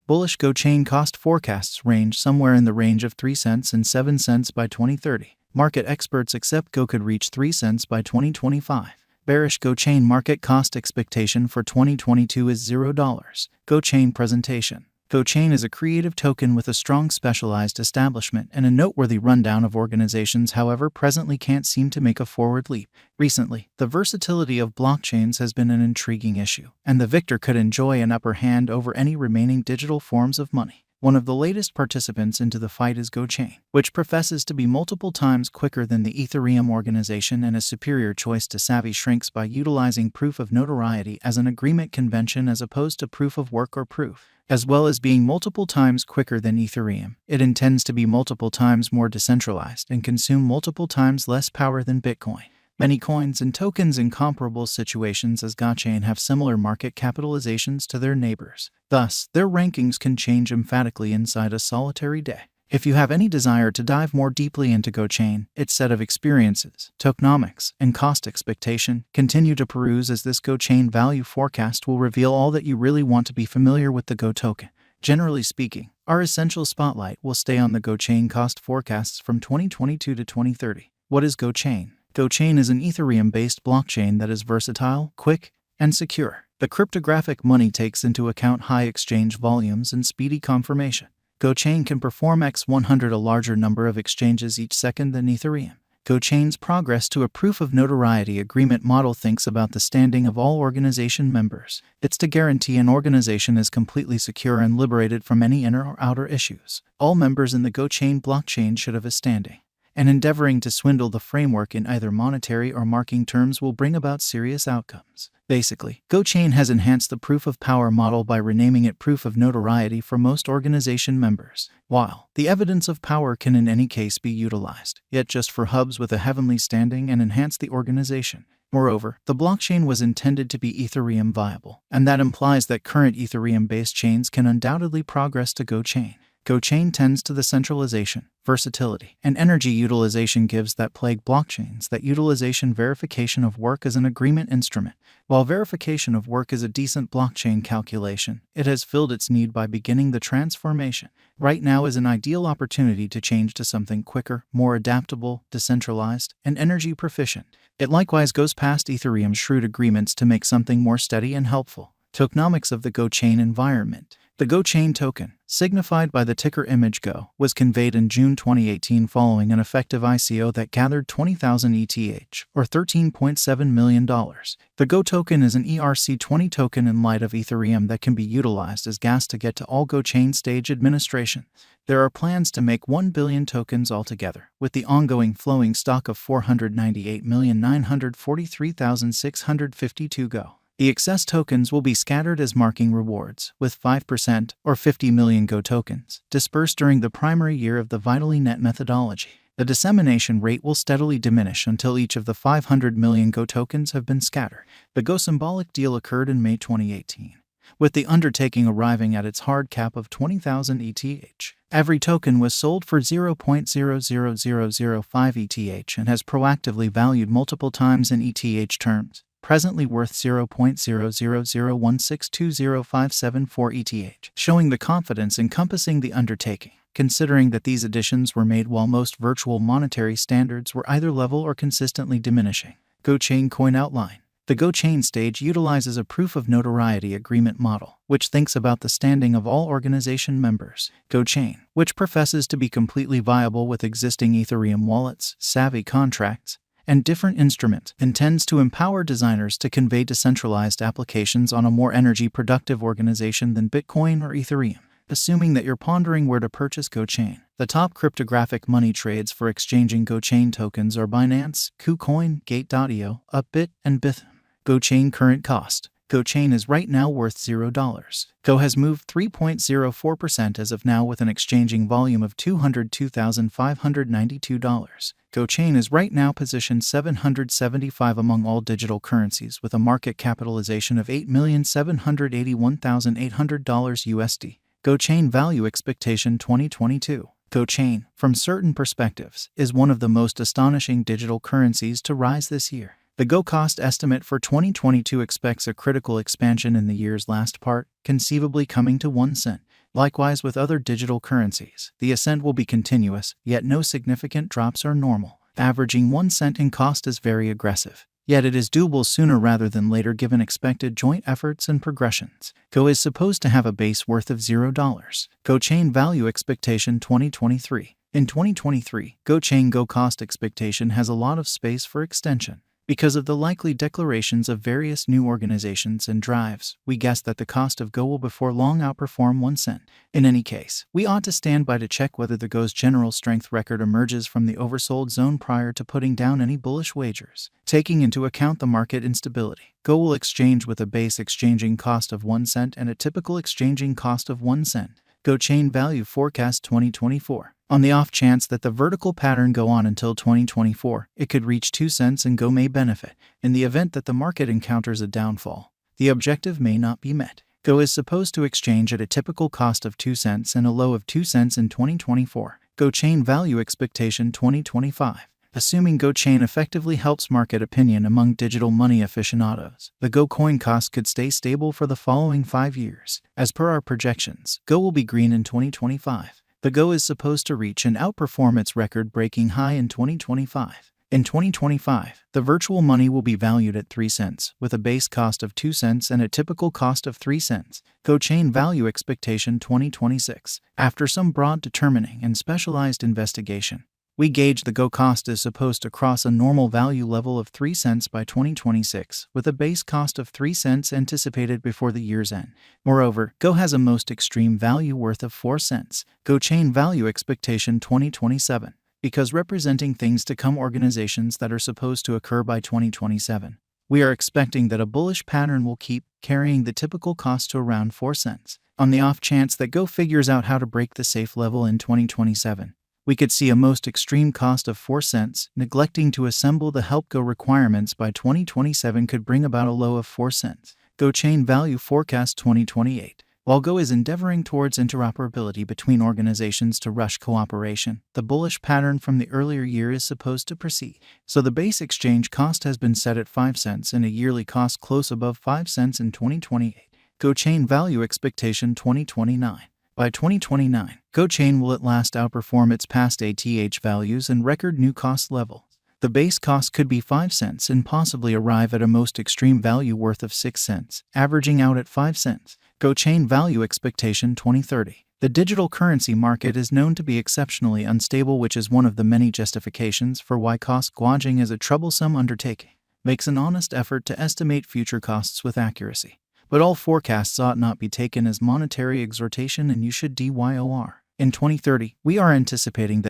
Bullish Gochain cost forecasts range somewhere in the range of 3 cents and 7 cents by 2030. Market experts accept Go could reach 3 cents by 2025. Bearish Gochain market cost expectation for 2022 is $0. Gochain presentation. Gochain is a creative token with a strong specialized establishment and a noteworthy rundown of organizations, however, presently can't seem to make a forward leap. Recently, the versatility of blockchains has been an intriguing issue, and the victor could enjoy an upper hand over any remaining digital forms of money. One of the latest participants into the fight is Gochain, which professes to be multiple times quicker than the Ethereum organization and a superior choice to savvy shrinks by utilizing proof of notoriety as an agreement convention as opposed to proof of work or proof. As well as being multiple times quicker than Ethereum, it intends to be multiple times more decentralized and consume multiple times less power than Bitcoin. Many coins and tokens in comparable situations as Gochain have similar market capitalizations to their neighbors. Thus, their rankings can change emphatically inside a solitary day. If you have any desire to dive more deeply into Gochain, its set of experiences, tokenomics, and cost expectation, continue to peruse as this Gochain value forecast will reveal all that you really want to be familiar with the Go token. Generally speaking, our essential spotlight will stay on the Gochain cost forecasts from 2022 to 2030. What is Gochain? Gochain is an Ethereum-based blockchain that is versatile, quick, and secure. The cryptographic money takes into account high exchange volumes and speedy confirmation. Gochain can perform X100 a larger number of exchanges each second than Ethereum. Gochain's progress to a proof of notoriety agreement model thinks about the standing of all organization members. It's to guarantee an organization is completely secure and liberated from any inner or outer issues. All members in the Gochain blockchain should have a standing, and endeavoring to swindle the framework in either monetary or marking terms will bring about serious outcomes. Basically, Gochain has enhanced the proof of power model by renaming it proof of notoriety for most organization members. While the evidence of power can in any case be utilized, yet just for hubs with a heavenly standing and enhance the organization. Moreover, the blockchain was intended to be Ethereum viable, and that implies that current Ethereum-based chains can undoubtedly progress to Gochain. Gochain tends to the centralization, versatility, and energy utilization gives that plague blockchains that utilization verification of work as an agreement instrument. While verification of work is a decent blockchain calculation, it has filled its need by beginning the transformation. Right now is an ideal opportunity to change to something quicker, more adaptable, decentralized, and energy proficient. It likewise goes past Ethereum's shrewd agreements to make something more steady and helpful. Tokenomics of the Gochain environment. The Gochain token, signified by the ticker image Go, was conveyed in June 2018 following an effective ICO that gathered 20,000 ETH, or $13.7 million. The Go token is an ERC20 token in light of Ethereum that can be utilized as gas to get to all Gochain stage administration. There are plans to make 1 billion tokens altogether, with the ongoing flowing stock of 498,943,652 Go. The excess tokens will be scattered as marking rewards, with 5%, or 50 million Go tokens, dispersed during the primary year of the Vitally Net methodology. The dissemination rate will steadily diminish until each of the 500 million Go tokens have been scattered. The Go symbolic deal occurred in May 2018, with the undertaking arriving at its hard cap of 20,000 ETH. Every token was sold for 0.00005 ETH and has proactively valued multiple times in ETH terms, presently worth 0.000162057 ETH, showing the confidence encompassing the undertaking, considering that these additions were made while most virtual monetary standards were either level or consistently diminishing. Gochain coin outline. The Gochain stage utilizes a proof of notoriety agreement model, which thinks about the standing of all organization members. Gochain, which professes to be completely viable with existing Ethereum wallets, savvy contracts, and different instruments, intends to empower designers to convey decentralized applications on a more energy-productive organization than Bitcoin or Ethereum. Assuming that you're pondering where to purchase Gochain, the top cryptographic money trades for exchanging Gochain tokens are Binance, KuCoin, Gate.io, Upbit, and Bitham. Gochain current cost. Gochain is right now worth $0. Go has moved 3.04% as of now with an exchanging volume of $202,592. Gochain is right now positioned 775 among all digital currencies with a market capitalization of $8,781,800 USD. Gochain value expectation 2022. Gochain, from certain perspectives, is one of the most astonishing digital currencies to rise this year. The Go cost estimate for 2022 expects a critical expansion in the year's last part, conceivably coming to 1 cent. Likewise with other digital currencies, the ascent will be continuous, yet no significant drops are normal. Averaging 1 cent in cost is very aggressive. Yet it is doable sooner rather than later given expected joint efforts and progressions. Go is supposed to have a base worth of $0. Gochain Value Expectation 2023. In 2023, Gochain Go cost expectation has a lot of space for extension. Because of the likely declarations of various new organizations and drives, we guess that the cost of Go will before long outperform 1 cent. In any case, we ought to stand by to check whether the Go's general strength record emerges from the oversold zone prior to putting down any bullish wagers. Taking into account the market instability, Go will exchange with a base exchanging cost of 1 cent and a typical exchanging cost of 1 cent. Gochain Value Forecast 2024. On the off chance that the vertical pattern go on until 2024, it could reach 2 cents and Go may benefit. In the event that the market encounters a downfall, the objective may not be met. Go is supposed to exchange at a typical cost of 2 cents and a low of 2 cents in 2024. Gochain Value Expectation 2025. Assuming Gochain effectively helps market opinion among digital money aficionados, the Go coin cost could stay stable for the following 5 years. As per our projections, Go will be green in 2025. The Go is supposed to reach and outperform its record-breaking high in 2025. In 2025, the virtual money will be valued at 3 cents, with a base cost of 2 cents and a typical cost of 3 cents. Gochain Value Expectation 2026. After some broad determining and specialized investigation, we gauge the Go cost is supposed to cross a normal value level of 3 cents by 2026, with a base cost of 3 cents anticipated before the year's end. Moreover, Go has a most extreme value worth of 4 cents. Gochain Value Expectation 2027. Because representing things to come organizations that are supposed to occur by 2027, we are expecting that a bullish pattern will keep carrying the typical cost to around 4 cents. On the off chance that Go figures out how to break the safe level in 2027, we could see a most extreme cost of 4 cents. Neglecting to assemble the help Go requirements by 2027 could bring about a low of 4 cents. Gochain Value Forecast 2028. While Go is endeavoring towards interoperability between organizations to rush cooperation, the bullish pattern from the earlier year is supposed to proceed. So the base exchange cost has been set at 5 cents and a yearly cost close above 5 cents in 2028. Gochain Value Expectation 2029. By 2029, Gochain will at last outperform its past ATH values and record new cost levels. The base cost could be 5 cents and possibly arrive at a most extreme value worth of 6 cents, averaging out at 5 cents. Gochain Value Expectation 2030. The digital currency market is known to be exceptionally unstable, which is one of the many justifications for why cost gouging is a troublesome undertaking. Makes an honest effort to estimate future costs with accuracy. But all forecasts ought not be taken as monetary exhortation and you should DYOR. In 2030, we are anticipating that